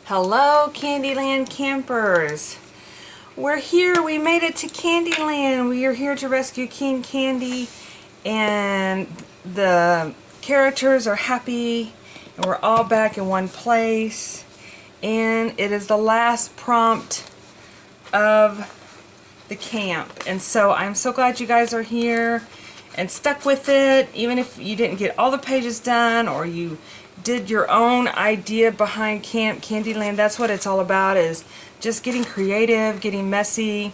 Hello, CandyLand campers. We're here. We made it to CandyLand. We are here to rescue King Candy, and the characters are happy, and we're all back in one place. And it is the last prompt of the camp, and so I'm so glad you guys are here and stuck with it, even if you didn't get all the pages done or you did your own idea behind Camp CandyLand. That's what it's all about, is just getting creative, getting messy,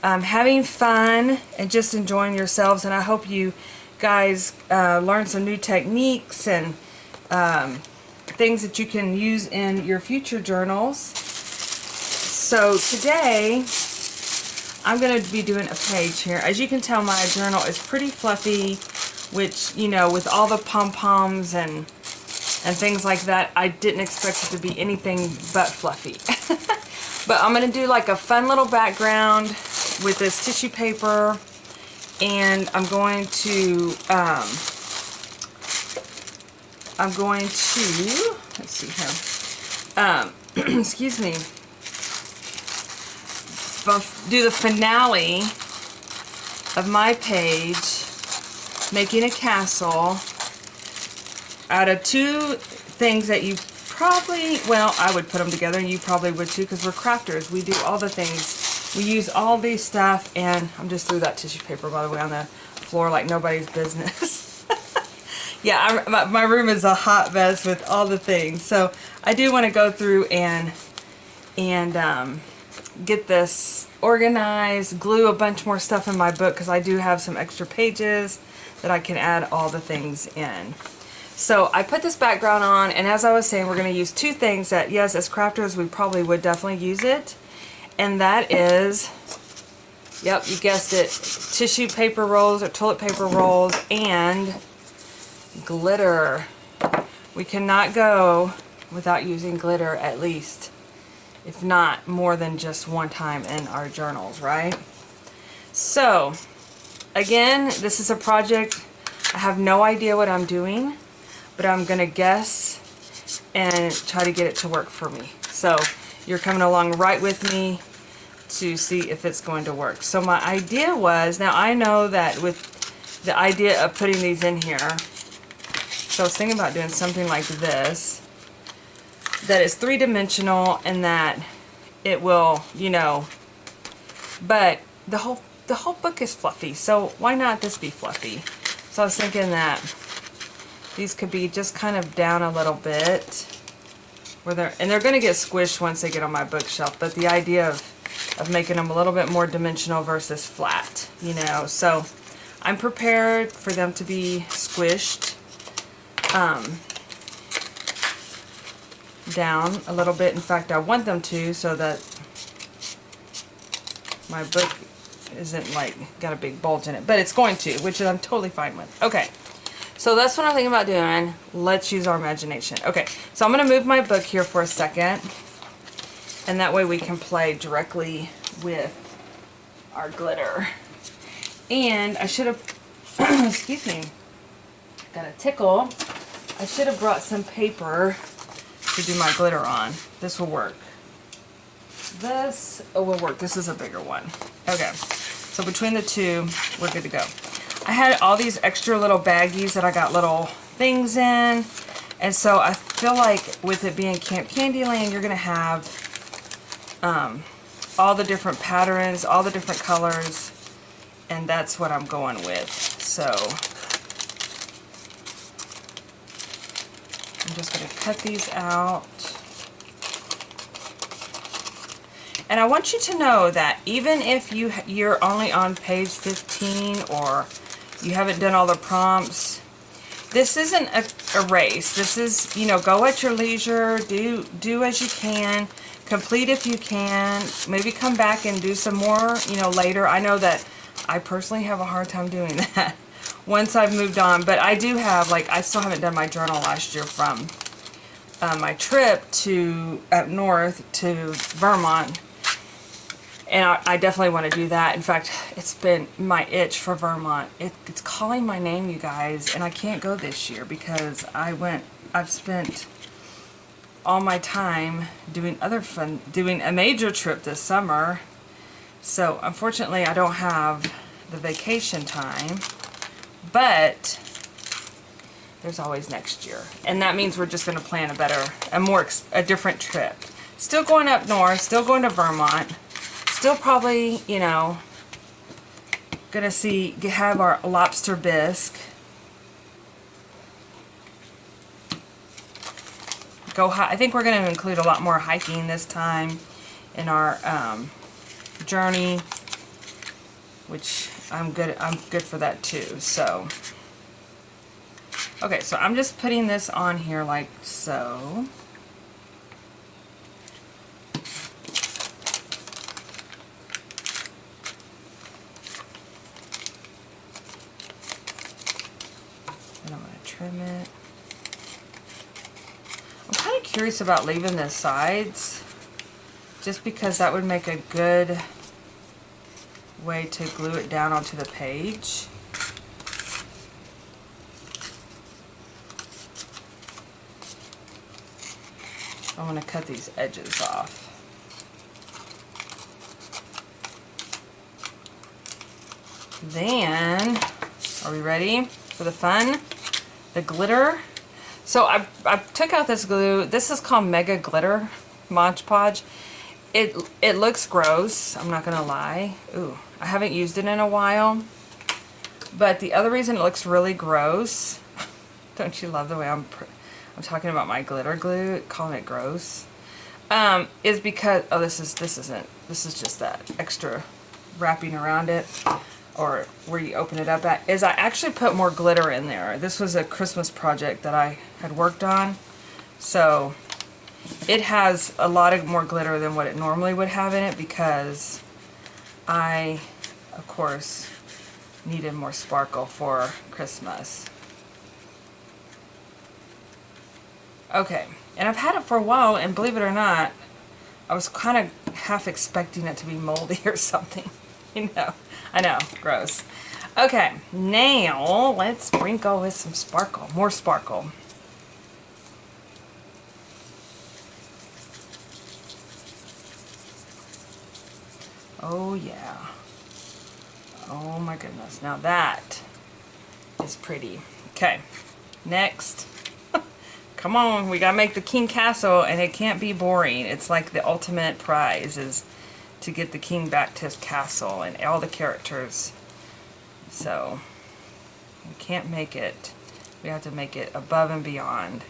having fun, and just enjoying yourselves. And I hope you guys learn some new techniques and things that you can use in your future journals. So today I'm going to be doing a page here. As you can tell, my journal is pretty fluffy, which, you know, with all the pom-poms and things like that, I didn't expect it to be anything but fluffy. But I'm going to do like a fun little background with this tissue paper, and I'm going to let's see here, excuse me, do the finale of my page, making a castle out of two things that you probably, well, I would put them together, and you probably would too, because we're crafters. We do all the things. We use all these stuff, and I'm just threw that tissue paper, by the way, on the floor like nobody's business. Yeah, my room is a hot mess with all the things. So I do want to go through and get this organized, glue a bunch more stuff in my book, because I do have some extra pages that I can add all the things in. So I put this background on, and as I was saying, we're going to use two things that, yes, as crafters, we probably would definitely use it. And that is, yep, you guessed it, tissue paper rolls or toilet paper rolls and glitter. We cannot go without using glitter, at least, if not more than just one time in our journals, right? So, again, this is a project. I have no idea what I'm doing, but I'm going to guess and try to get it to work for me. So you're coming along right with me to see if it's going to work. So my idea was, now I know that with the idea of putting these in here, so I was thinking about doing something like this, that is three-dimensional and that it will, you know, but the whole book is fluffy, so why not this be fluffy? So I was thinking that these could be just kind of down a little bit, where they're going to get squished once they get on my bookshelf, but the idea of making them a little bit more dimensional versus flat, you know. So I'm prepared for them to be squished down a little bit. In fact, I want them to, so that my book isn't like got a big bulge in it, but it's going to, which I'm totally fine with. Okay. So that's what I'm thinking about doing. Let's use our imagination. Okay, so I'm going to move my book here for a second, and that way we can play directly with our glitter. And I should have, excuse me, got a tickle. I should have brought some paper to do my glitter on. This will work. This will work. This is a bigger one. Okay, so between the two, we're good to go. I had all these extra little baggies that I got little things in, and so I feel like with it being Camp CandyLand, you're going to have all the different patterns, all the different colors, and that's what I'm going with. So I'm just going to cut these out. And I want you to know that even if you're only on page 15 or you haven't done all the prompts, this isn't a race. This is, you know, go at your leisure, do as you can, complete if you can, maybe come back and do some more, you know, later. I know that I personally have a hard time doing that once I've moved on, but I do have, like, I still haven't done my journal last year from my trip to up north to Vermont. And I definitely want to do that. In fact, it's been my itch for Vermont. It's calling my name, you guys, and I can't go this year because I've spent all my time doing doing a major trip this summer. So unfortunately I don't have the vacation time, but there's always next year. And that means we're just going to plan a different trip. Still going up north, still going to Vermont, still probably, you know, gonna have our lobster bisque. I think we're gonna include a lot more hiking this time in our journey, which I'm good for that too. So okay, so I'm just putting this on here like so. And I'm going to trim it. I'm kind of curious about leaving the sides, just because that would make a good way to glue it down onto the page. I'm going to cut these edges off. Then, are we ready for the fun? The glitter. So I took out this glue. This is called Mega Glitter Mod Podge. It looks gross, I'm not gonna lie. Ooh, I haven't used it in a while. But the other reason it looks really gross, don't you love the way I'm talking about my glitter glue, calling it gross, is because, oh, this is just that extra wrapping around it, or where you open it up at, is I actually put more glitter in there. This was a Christmas project that I had worked on, so it has a lot of more glitter than what it normally would have in it, because I, of course, needed more sparkle for Christmas. Okay, and I've had it for a while, and believe it or not, I was kind of half expecting it to be moldy or something. You know, I know, gross. Okay, now let's sprinkle with some sparkle, more sparkle. Oh yeah. Oh my goodness, now that is pretty. Okay, next. Come on, we gotta make the King Castle, and it can't be boring. It's like the ultimate prize is to get the king back to his castle and all the characters. So we can't make it. We have to make it above and beyond.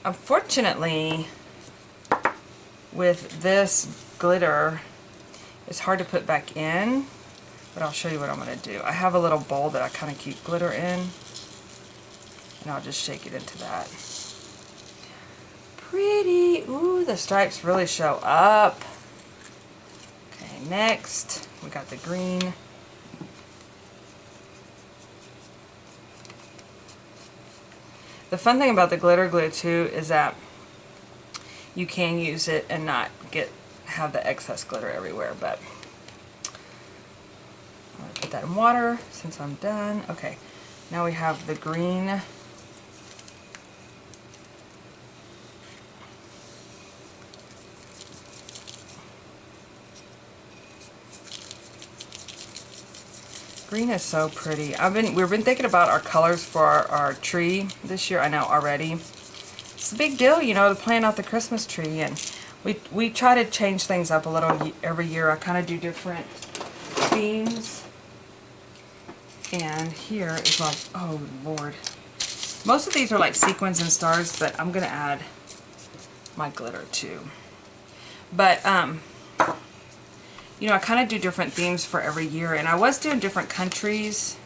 Unfortunately, with this glitter, it's hard to put back in, but I'll show you what I'm going to do. I have a little bowl that I kind of keep glitter in, and I'll just shake it into that. Pretty. Ooh, the stripes really show up. Okay, next we got the green. The fun thing about the glitter glue too is that you can use it and not have the excess glitter everywhere, but I'm going to put that in water since I'm done. Okay, now we have the green. Green is so pretty. We've been thinking about our colors for our tree this year. I know already. It's a big deal, you know, to plan out the Christmas tree, and we try to change things up a little every year. I kind of do different themes. And here is like, oh Lord. Most of these are like sequins and stars, but I'm gonna add my glitter too. But you know, I kind of do different themes for every year, and I was doing different countries,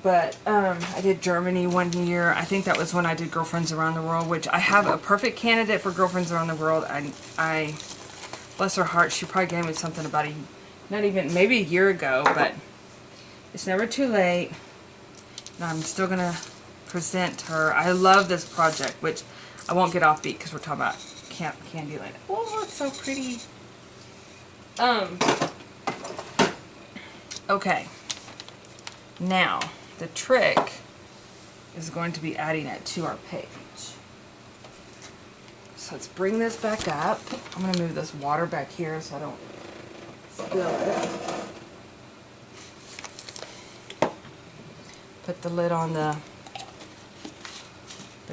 but I did Germany one year. I think that was when I did Girlfriends Around the World, which I have a perfect candidate for Girlfriends Around the World. I bless her heart, she probably gave me something about maybe a year ago, but it's never too late, and I'm still gonna present her. I love this project, which I won't get off beat because we're talking about CandyLand. Oh, it's so pretty. Okay, now the trick is going to be adding it to our page. So let's bring this back up. I'm going to move this water back here so I don't spill it. Put the lid on the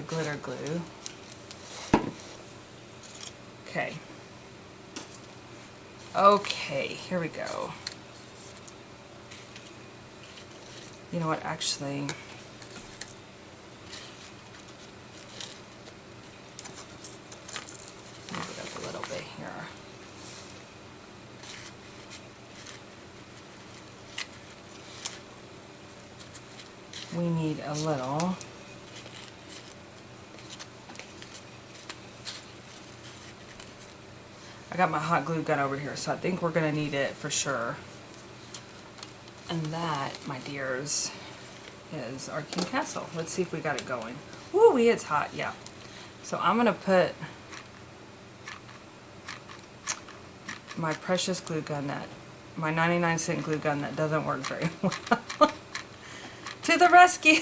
glitter glue. Okay. Okay, here we go. You know what, actually, move it up a little bit here. We need a little. I got my hot glue gun over here, so I think we're going to need it for sure. And that, my dears, is our King Castle. Let's see if we got it going. Woo, it's hot, yeah. So I'm going to put my precious glue gun, my 99-cent glue gun that doesn't work very well, to the rescue.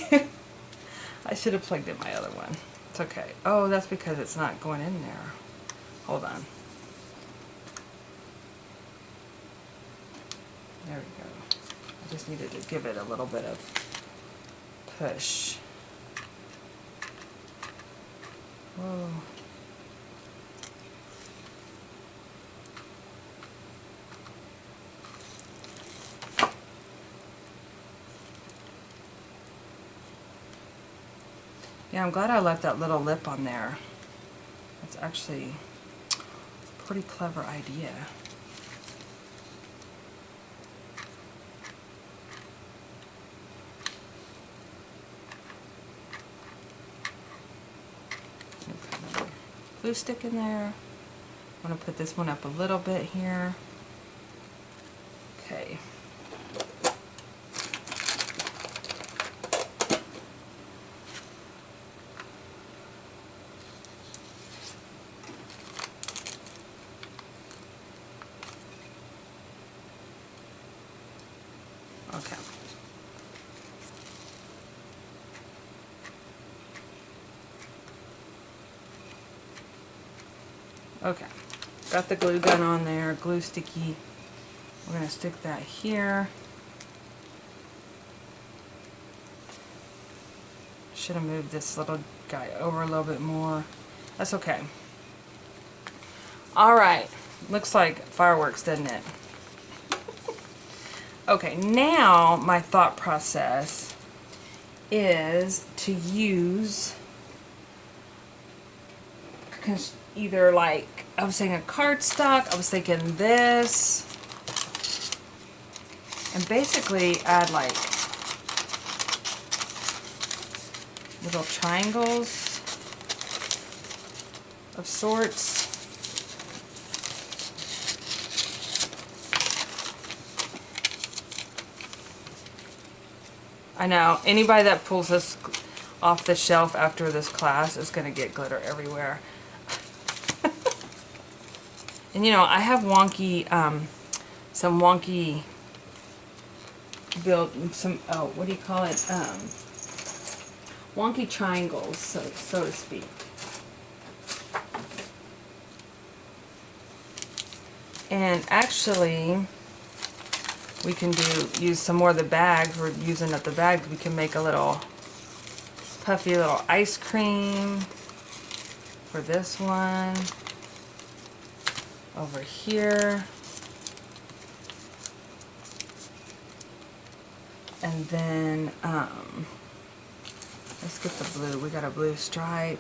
I should have plugged in my other one. It's okay. Oh, that's because it's not going in there. Hold on. There we go. I just needed to give it a little bit of push. Whoa. Yeah, I'm glad I left that little lip on there. That's actually a pretty clever idea. Glue stick in there. I'm going to put this one up a little bit here. Okay. Okay. Okay, got the glue gun on there, glue sticky. We're going to stick that here. Should have moved this little guy over a little bit more. That's okay. Alright, looks like fireworks, doesn't it? Okay, now my thought process is to use either, like, I was thinking cardstock, I was thinking this, and basically add like little triangles of sorts. I know, anybody that pulls this off the shelf after this class is going to get glitter everywhere. And you know, I have wonky, some wonky what do you call it? Wonky triangles, so to speak. And actually, we can use some more of the bags. We're using up the bags. We can make a little puffy little ice cream for this one. Over here. And then, let's get the blue. We got a blue stripe.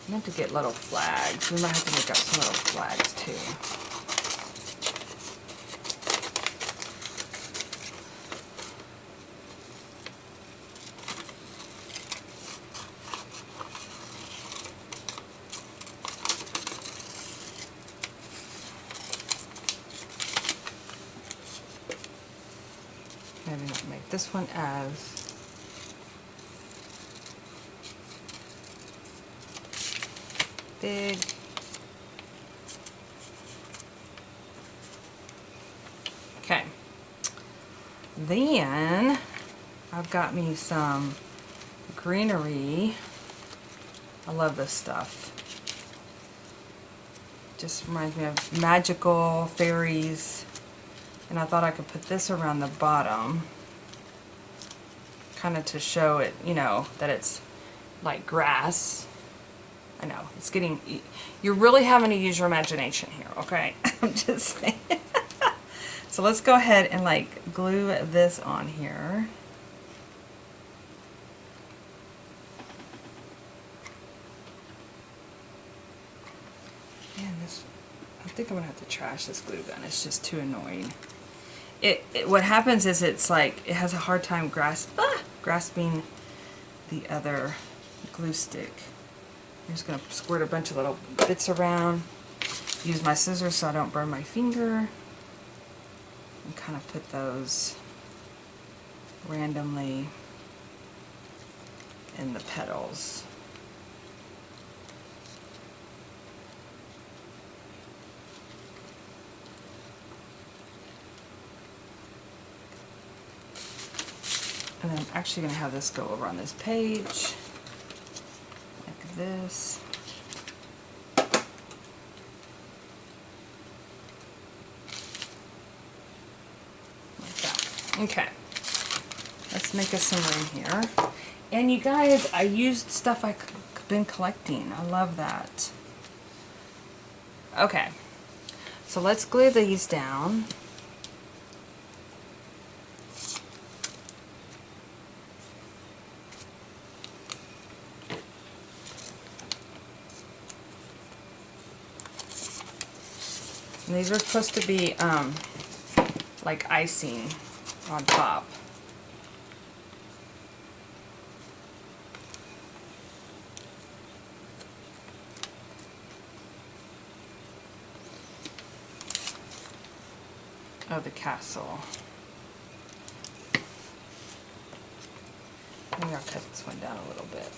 I meant to get little flags. We might have to make up some little flags too. Maybe not make this one as big. Okay, Then I've got me some greenery. I love this stuff. Just reminds me of magical fairies. And I thought I could put this around the bottom, kind of to show it, you know, that it's like grass. I know, it's getting, you're really having to use your imagination here, okay? I'm just saying. So let's go ahead and like glue this on here. Man, this, I think I'm gonna have to trash this glue gun. It's just too annoying. What happens is it's like, it has a hard time grasping the other glue stick. I'm just gonna squirt a bunch of little bits around. Use my scissors so I don't burn my finger. And kind of put those randomly in the petals. And then I'm actually going to have this go over on this page, like this. Okay, let's make us some room here. And you guys, I used stuff I've been collecting. I love that. Okay, so let's glue these down. And these are supposed to be like icing on top. Of the castle. Maybe I'll cut this one down a little bit.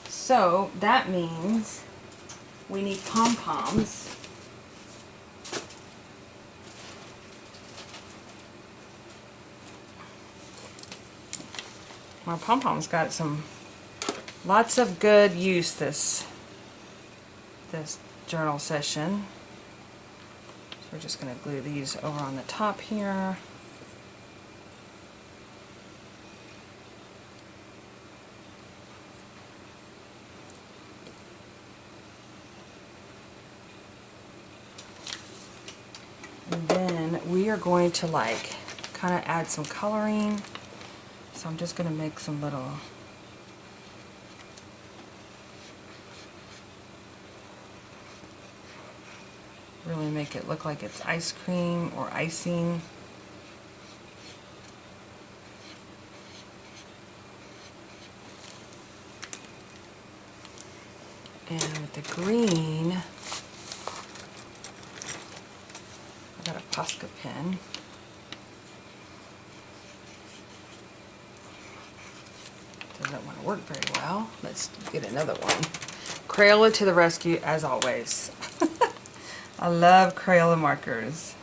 So that means we need pom-poms. My pom-poms got some lots of good use this journal session. So we're just going to glue these over on the top here. And then we are going to like kind of add some coloring. So I'm just going to make some little really make it look like it's ice cream or icing. And with the green, I got a Posca pen. Doesn't want to work very well. Let's get another one. Crayola to the rescue, as always. I love Crayola markers.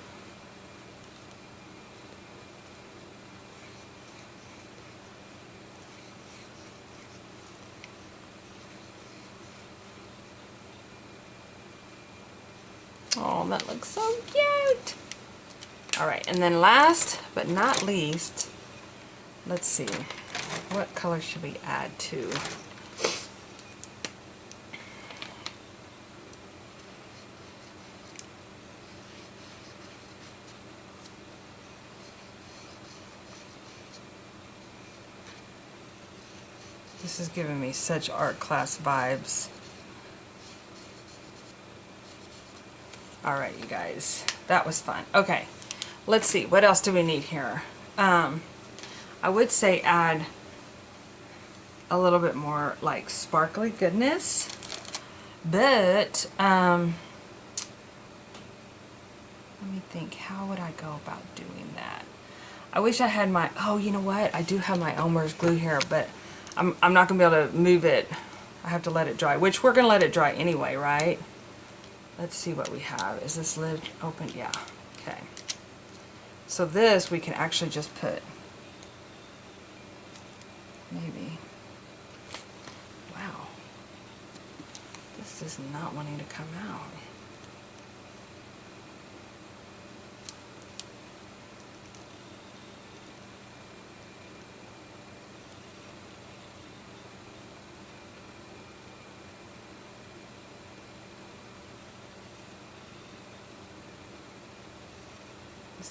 Oh, that looks so cute. All right, and then last but not least, let's see. What color should we add to? This is giving me such art class vibes. All right, you guys, that was fun. Okay, let's see, what else do we need here? I would say add a little bit more like sparkly goodness, but let me think, how would I go about doing that? I wish I had my, oh, you know what? I do have my Elmer's glue here, but I'm not gonna be able to move it I have to let it dry, which we're going to let it dry anyway, right? Let's see what we have. Is this lid open? Yeah. Okay. So this we can actually just put, maybe. Wow. This is not wanting to come out.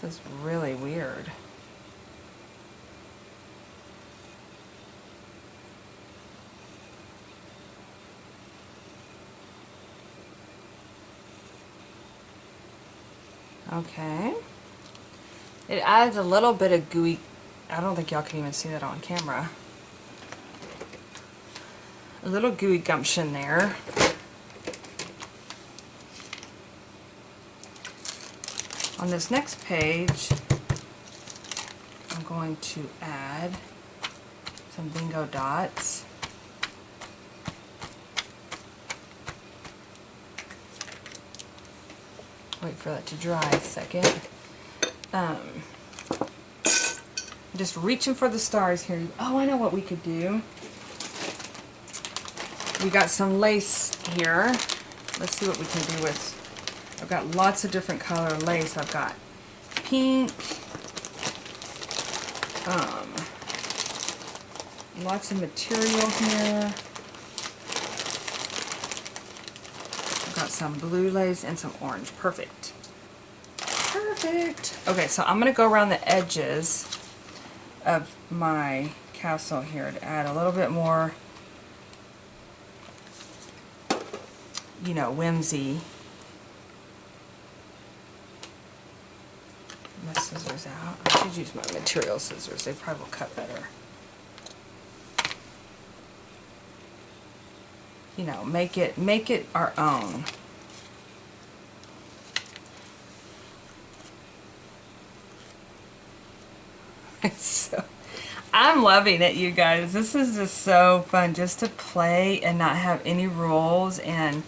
This is really weird. Okay. It adds a little bit of gooey. I don't think y'all can even see that on camera. A little gooey gumption there. On this next page, I'm going to add some bingo dots. Wait for that to dry a second. Just reaching for the stars here. Oh, I know what we could do. We got some lace here. Let's see what we can do with. I've got lots of different color lace. I've got pink, lots of material here. I've got some blue lace and some orange. Perfect. Perfect. Okay, so I'm going to go around the edges of my castle here to add a little bit more, you know, whimsy. My scissors out. I should use my material scissors. They probably will cut better. You know, make it our own. So, I'm loving it, you guys. This is just so fun, just to play and not have any rules. And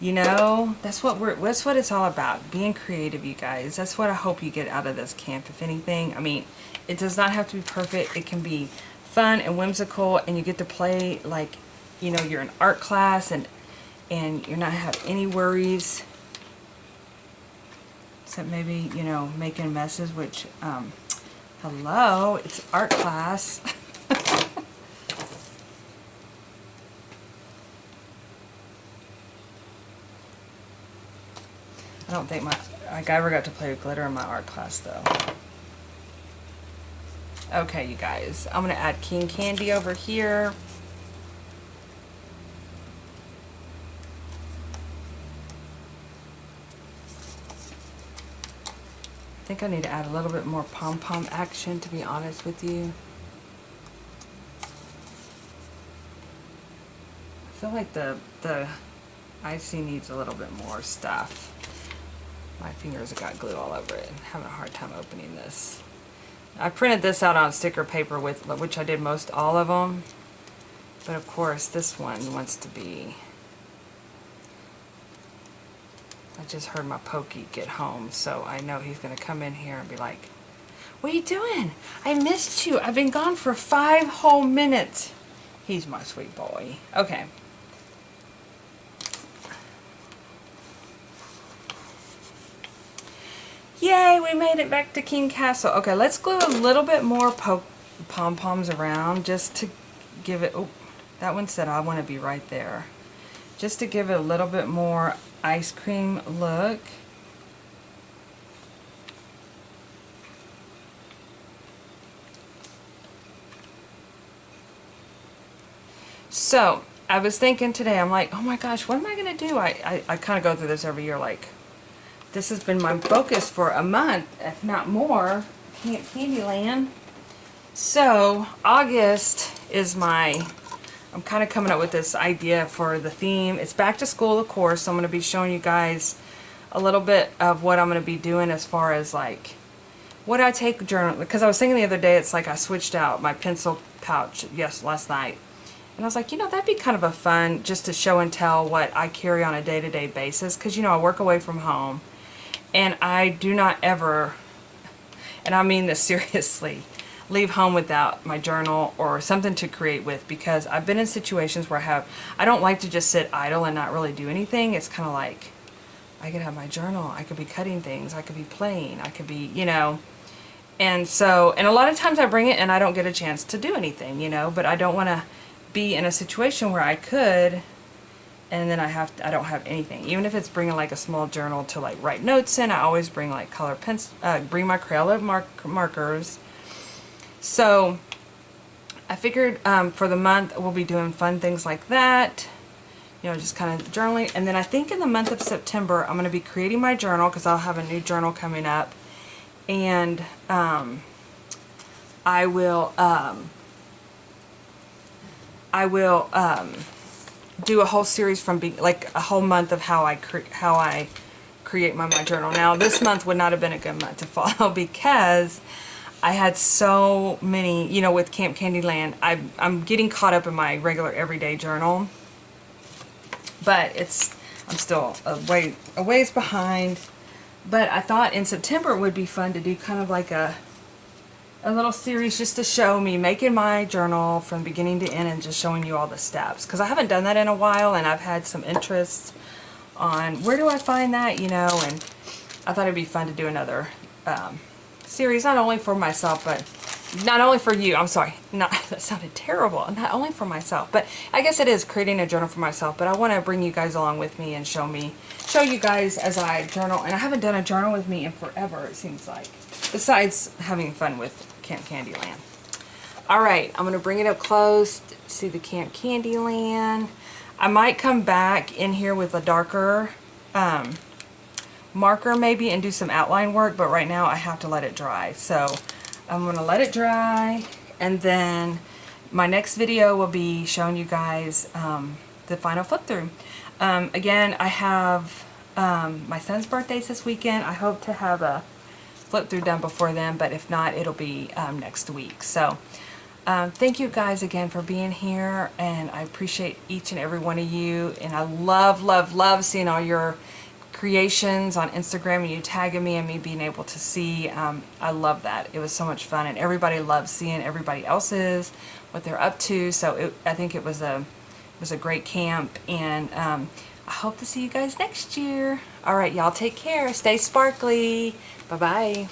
you know, that's what it's all about, being creative, you guys. That's what I hope you get out of this camp, if anything. I mean, it does not have to be perfect. It can be fun and whimsical, and you get to play like, you know, you're in art class, and you're not have any worries, except maybe, you know, making messes, which, hello, it's art class. I don't think I ever got to play with glitter in my art class, though. Okay, you guys, I'm going to add King Candy over here. I think I need to add a little bit more pom-pom action, to be honest with you. I feel like the icing needs a little bit more stuff. My fingers have got glue all over it. I'm having a hard time opening this. I printed this out on sticker paper, with which I did most all of them. But of course, this one wants to be... I just heard my Pokey get home, so I know he's going to come in here and be like, "What are you doing? I missed you. I've been gone for 5 whole minutes." He's my sweet boy. Okay. Yay, we made it back to King Castle. Okay, let's glue a little bit more pom-poms around, just to give it... Oh, that one said I want to be right there. Just to give it a little bit more ice cream look. So, I was thinking today, I'm like, oh my gosh, what am I going to do? I kind of go through this every year, like... This has been my focus for a month, if not more. CandyLand. So, August is my... I'm kind of coming up with this idea for the theme. It's back to school, of course, so I'm going to be showing you guys a little bit of what I'm going to be doing as far as, like, what I take journal... Because I was thinking the other day, it's like I switched out my pencil pouch, last night. And I was like, you know, that'd be kind of a fun just to show and tell what I carry on a day-to-day basis. Because, you know, I work away from home. And I do not ever, and I mean this seriously, leave home without my journal or something to create with, because I've been in situations where I don't like to just sit idle and not really do anything. It's kind of like, I could have my journal, I could be cutting things, I could be playing, I could be, you know. And so, and a lot of times I bring it and I don't get a chance to do anything, you know, but I don't want to be in a situation where I could, and then I don't have anything. Even if it's bringing like a small journal to like write notes in, I always bring like color pens, bring my Crayola markers. So I figured for the month we'll be doing fun things like that, you know, just kind of journaling. And then I think in the month of September I'm going to be creating my journal, because I'll have a new journal coming up. And I will do a whole series from like a whole month of how I create my journal. Now this month would not have been a good month to follow, because I had so many, you know, with Camp CandyLand. I'm getting caught up in my regular everyday journal, but I'm still a ways behind. But I thought in September it would be fun to do kind of like a little series just to show me making my journal from beginning to end and just showing you all the steps. Because I haven't done that in a while, and I've had some interest on where do I find that, you know, and I thought it'd be fun to do another series, not only for myself, but not only for you. I'm sorry, that sounded terrible. Not only for myself, but I guess it is creating a journal for myself, but I want to bring you guys along with me and show you guys as I journal. And I haven't done a journal with me in forever, it seems like, besides having fun with Camp CandyLand. Alright, I'm going to bring it up close to see the Camp CandyLand. I might come back in here with a darker marker maybe and do some outline work, but right now I have to let it dry. So I'm going to let it dry, and then my next video will be showing you guys the final flip through. Again, I have my son's birthday's this weekend. I hope to have a flip through done before then, but if not, it'll be next week. So thank you guys again for being here, and I appreciate each and every one of you, and I love seeing all your creations on Instagram and you tagging me and me being able to see. I love that. It was so much fun, and everybody loves seeing everybody else's, what they're up to. So I think it was a great camp, and I hope to see you guys next year. All right, y'all take care. Stay sparkly. Bye-bye.